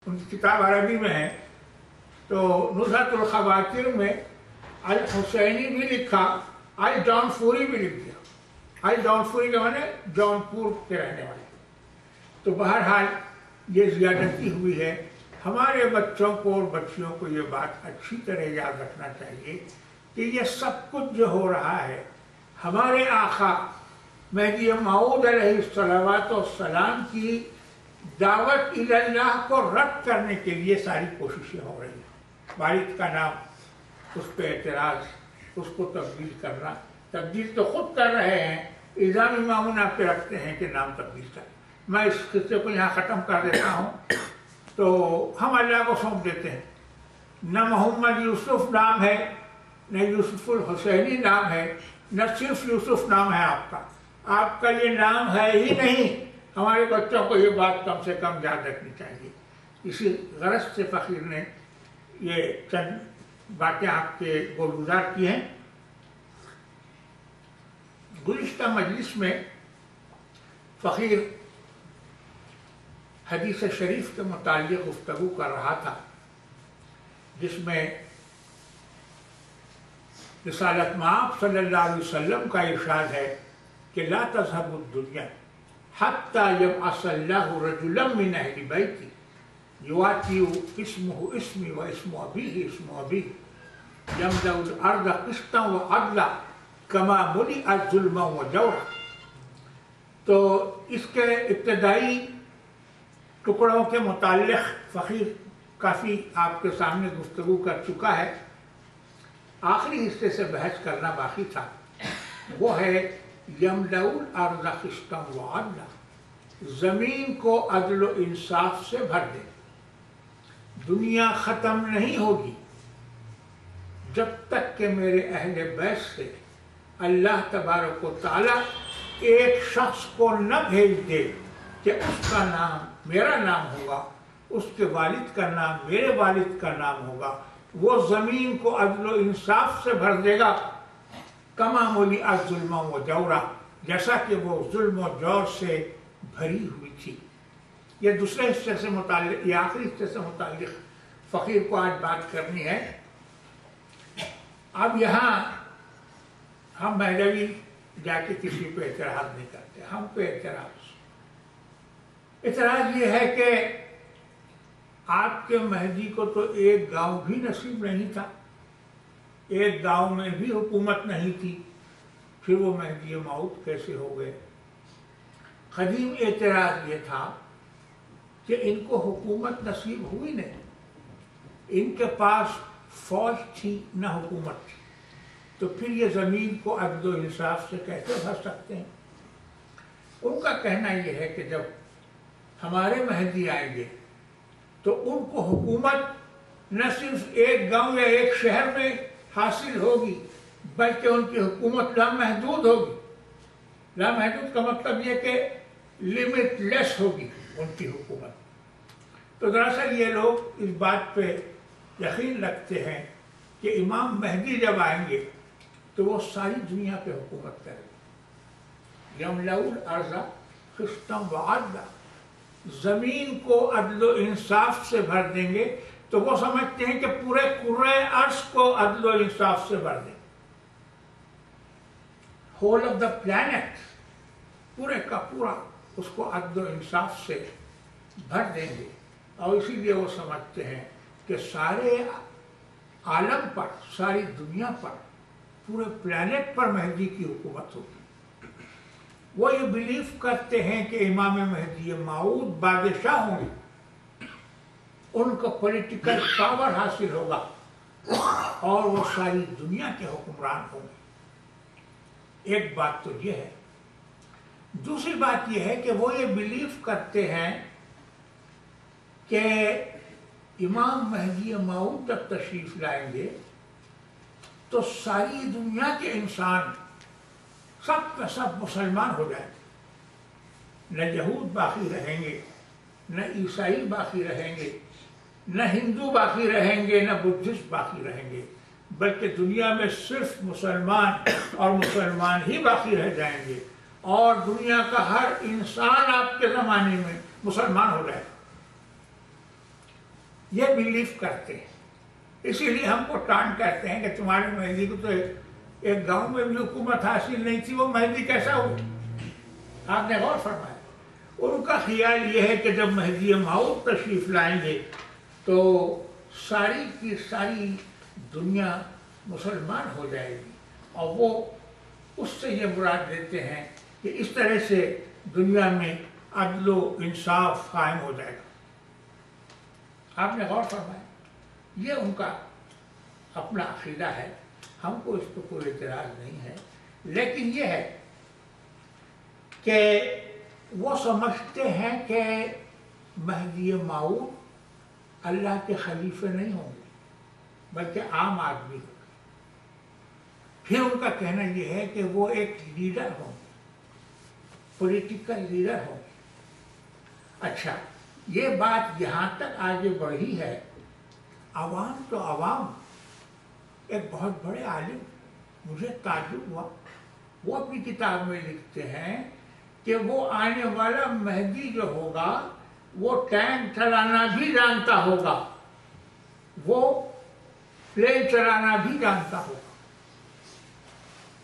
ان کی کتاب عربی میں ہے، تو نزہۃ الخواطر میں الحسینی بھی لکھا، الجونپوری بھی لکھ دیا۔ الجونپوری کا معنی جونپور کے رہنے والے۔ تو بہرحال یہ زیادتی ہوئی ہے۔ ہمارے بچوں کو اور بچیوں کو یہ بات اچھی طرح یاد رکھنا چاہیے کہ یہ سب کچھ جو ہو رہا ہے ہمارے آقا مہدی موعود علیہ الصلوات والسلام کی دعوت الی اللہ کو رد کرنے کے لیے ساری کوششیں ہو رہی ہیں۔ والد کا نام، اس پہ اعتراض، اس کو تبدیل کرنا، تبدیل تو خود کر رہے ہیں، الزام امامون آپ پہ رکھتے ہیں کہ نام تبدیل کریں۔ میں اس قصے کو یہاں ختم کر دیتا ہوں۔ تو ہم اللہ کو سونپ دیتے ہیں، نہ محمد یوسف نام ہے، نہ یوسف الحسینی نام ہے، نہ صرف یوسف نام ہے آپ کا یہ نام ہے ہی نہیں۔ ہمارے بچوں کو یہ بات کم سے کم یاد رکھنی چاہیے۔ اسی غرض سے فقیر نے یہ چند باتیں آپ کے گزار کی ہیں۔ گزشتہ مجلس میں فقیر حدیث شریف کے متعلق گفتگو کر رہا تھا، جس میں رسالت مآب صلی اللہ علیہ وسلم کا ارشاد ہے کہ لا تذهب الدنیا حتی یبعث اللہ رجلا من اہل بیتی یواتی اسمہ اسمی و اسم ابیہ اسم ابیہ یملأ الارض قسطا وعدلا کما ملئت ظلما وجورا۔ تو اس کے ابتدائی ٹکڑوں کے متعلق فقیر کافی آپ کے سامنے گفتگو کر چکا ہے۔ آخری حصے سے بحث کرنا باقی تھا، وہ ہے یملأ الارض قسطا وعدلا، زمین کو عدل و انصاف سے بھر دے۔ دنیا ختم نہیں ہوگی جب تک کہ میرے اہل بیت سے اللہ تبارک و تعالیٰ ایک شخص کو نہ بھیج دے کہ اس کا نام میرا نام ہوگا، اس کے والد کا نام میرے والد کا نام ہوگا، وہ زمین کو عدل و انصاف سے بھر دے گا، کما ملئت ظلما و جورا، جیسا کہ وہ ظلم و جور سے بھری ہوئی تھی۔ یہ دوسرے حصے سے متعلق، یہ آخری حصے سے متعلق فقیر کو آج بات کرنی ہے۔ اب یہاں ہم مہدوی جا کے کسی پہ اعتراض نہیں کرتے، ہم پہ اعتراض یہ ہے کہ آپ کے مہدی کو تو ایک گاؤں بھی نصیب نہیں تھا، ایک گاؤں میں بھی حکومت نہیں تھی، پھر وہ مہدی موعود کیسے ہو گئے؟ قدیم اعتراض یہ تھا کہ ان کو حکومت نصیب ہوئی نہیں، ان کے پاس فوج تھی نہ حکومت تھی، تو پھر یہ زمین کو عدل و انصاف سے کیسے بھر سکتے ہیں؟ ان کا کہنا یہ ہے کہ جب ہمارے مہدی آئیں گے تو ان کو حکومت نہ صرف ایک گاؤں یا ایک شہر میں حاصل ہوگی بلکہ ان کی حکومت لامحدود ہوگی۔ لامحدود کا مطلب یہ کہ لمٹ لیس ہوگی ان کی حکومت۔ تو دراصل یہ لوگ اس بات پہ یقین رکھتے ہیں کہ امام مہدی جب آئیں گے تو وہ ساری دنیا پہ حکومت کریں گے۔ یملأ الارض قسطا وعدلا، زمین کو عدل و انصاف سے بھر دیں گے، تو وہ سمجھتے ہیں کہ پورے کرۂ ارض کو عدل و انصاف سے بھر دیں، ہول آف دا پلانٹ، پورے کا پورا اس کو عدل و انصاف سے بھر دیں گے۔ اور اسی لیے وہ سمجھتے ہیں کہ سارے عالم پر، ساری دنیا پر، پورے پلانٹ پر مہدی کی حکومت ہوگی۔ وہ یہ بلیو کرتے ہیں کہ امام مہدی موعود بادشاہ ہوں گے، ان کو پولیٹیکل پاور حاصل ہوگا اور وہ ساری دنیا کے حکمران ہوں گے۔ ایک بات تو یہ ہے۔ دوسری بات یہ ہے کہ وہ یہ بلیو کرتے ہیں کہ امام مہدی موعود جب تشریف لائیں گے تو ساری دنیا کے انسان سب کے سب مسلمان ہو جائیں گے، نہ یہود باقی رہیں گے، نہ عیسائی باقی رہیں گے، نہ ہندو باقی رہیں گے، نہ بدھسٹ باقی رہیں گے، بلکہ دنیا میں صرف مسلمان اور مسلمان ہی باقی رہ جائیں گے، اور دنیا کا ہر انسان آپ کے زمانے میں مسلمان ہو جائے گا۔ یہ بلیف کرتے ہیں، اسی لیے ہم کو ٹانٹ کرتے ہیں کہ تمہارے مہدی کو تو ایک گاؤں میں بھی حکومت حاصل نہیں تھی، وہ مہدی کیسا ہو؟ آپ نے غور فرمایا؟ ان کا خیال یہ ہے کہ جب مہدی موعود تشریف لائیں گے تو ساری کی ساری دنیا مسلمان ہو جائے گی، اور وہ اس سے یہ مراد دیتے ہیں کہ اس طرح سے دنیا میں عدل و انصاف قائم ہو جائے گا۔ آپ نے غور فرمایا؟ یہ ان کا اپنا عقیدہ ہے، ہم کو اس پہ کوئی اعتراض نہیں ہے، لیکن یہ ہے کہ وہ سمجھتے ہیں کہ مہدی موعود اللہ کے خلیفے نہیں ہوں گے بلکہ عام آدمی ہوں گے۔ پھر ان کا کہنا یہ ہے کہ وہ ایک لیڈر ہوں گے، پولیٹیکل لیڈر ہوں گے۔ اچھا، یہ بات یہاں تک آگے بڑھی ہے، عوام تو عوام، ایک بہت بڑے عالم، مجھے تعجب ہوا، وہ اپنی کتاب میں لکھتے ہیں کہ وہ آنے والا مہدی جو ہوگا وہ ٹینک چلانا بھی جانتا ہوگا، وہ پلین چلانا بھی جانتا ہوگا۔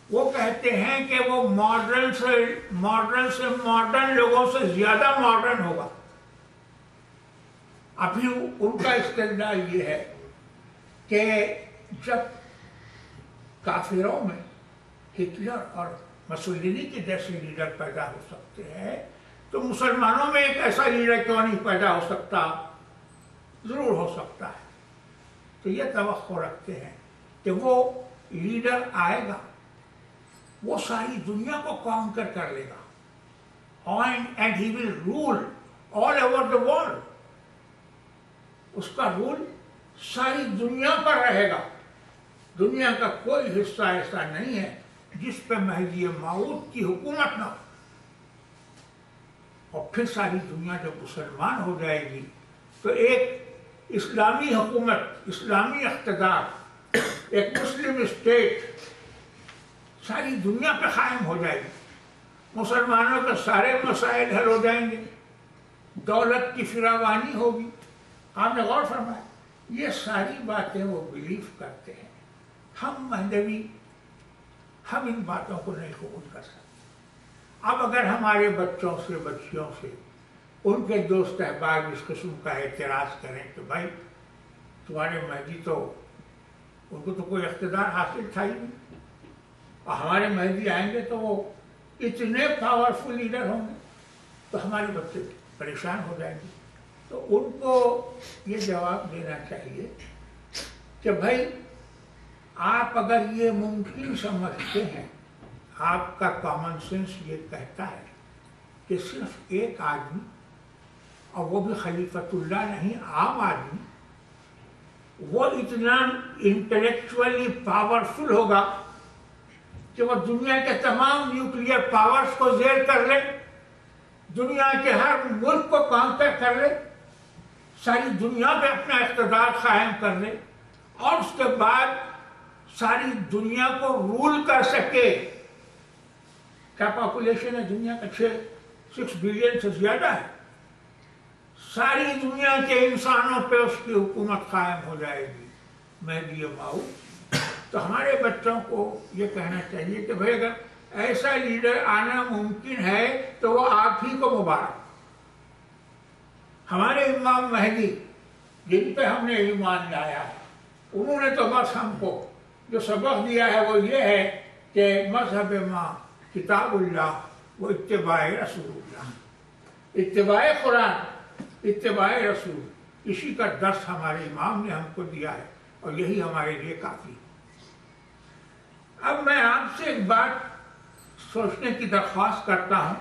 وہ کہتے ہیں کہ وہ ماڈرن سے ماڈرن لوگوں سے زیادہ ماڈرن ہوگا۔ ابھی ان کا استدلال یہ ہے کہ جب کافروں میں ہٹلر اور مسولینی کے جیسے لیڈر پیدا ہو سکتے ہیں تو مسلمانوں میں ایک ایسا لیڈر کیوں نہیں پیدا ہو سکتا؟ ضرور ہو سکتا ہے۔ تو یہ توقع رکھتے ہیں کہ وہ لیڈر آئے گا، وہ ساری دنیا کو کانکر کر لے گا، and he will rule all over the world. اس کا رول ساری دنیا پر رہے گا، دنیا کا کوئی حصہ ایسا نہیں ہے جس پہ مہدی موعود کی حکومت نہ ہو۔ اور پھر ساری دنیا جب مسلمان ہو جائے گی تو ایک اسلامی حکومت، اسلامی اقتدار، ایک مسلم اسٹیٹ ساری دنیا پہ قائم ہو جائے گی، مسلمانوں کے سارے مسائل حل ہو جائیں گے، دولت کی فراوانی ہوگی۔ آپ نے غور فرمایا؟ یہ ساری باتیں وہ بلیف کرتے ہیں۔ ہم مہدوی، ہم ان باتوں کو نہیں قبول کر سکتے۔ اب اگر ہمارے بچوں سے، بچیوں سے، ان کے دوست احباب اس قسم کا اعتراض کریں کہ بھائی تمہارے مہدی تو، ان کو تو کوئی اقتدار حاصل تھا ہی نہیں، اور ہمارے مہدی آئیں گے تو وہ اتنے پاورفل لیڈر ہوں گے تو ہمارے بچے پریشان ہو جائیں گے۔ تو ان کو یہ جواب دینا چاہیے کہ بھائی آپ اگر یہ ممکن سمجھتے ہیں، آپ کا کامن سینس یہ کہتا ہے کہ صرف ایک آدمی، اور وہ بھی خلیفۃ اللہ نہیں، عام آدمی، وہ اتنا انٹلیکچولی پاورفل ہوگا کہ وہ دنیا کے تمام نیوکلیئر پاورز کو زیر کر لے، دنیا کے ہر ملک کو کانکر کر لے، ساری دنیا پہ اپنا اقتدار قائم کر لے، اور اس کے بعد ساری دنیا کو رول کر سکے۔ کیا پاپولیشن ہے دنیا کا؟ 6 بلین سے زیادہ ہے۔ ساری دنیا کے انسانوں پہ اس کی حکومت قائم ہو جائے گی، مہدی موعود۔ تو ہمارے بچوں کو یہ کہنا چاہیے کہ بھائی اگر ایسا لیڈر آنا ممکن ہے تو وہ آپ ہی کو مبارک۔ ہمارے امام مہدی جن پہ ہم نے ایمان لایا ہے، انہوں نے تو بس ہم کو جو سبق دیا ہے وہ یہ ہے کہ مذہب ما کتاب اللہ و اتباع رسول اللہ، اتباع قرآن، اتباع رسول، اسی کا درس ہمارے امام نے ہم کو دیا ہے، اور یہی ہمارے لیے کافی ہے۔ اب میں آپ سے ایک بات سوچنے کی درخواست کرتا ہوں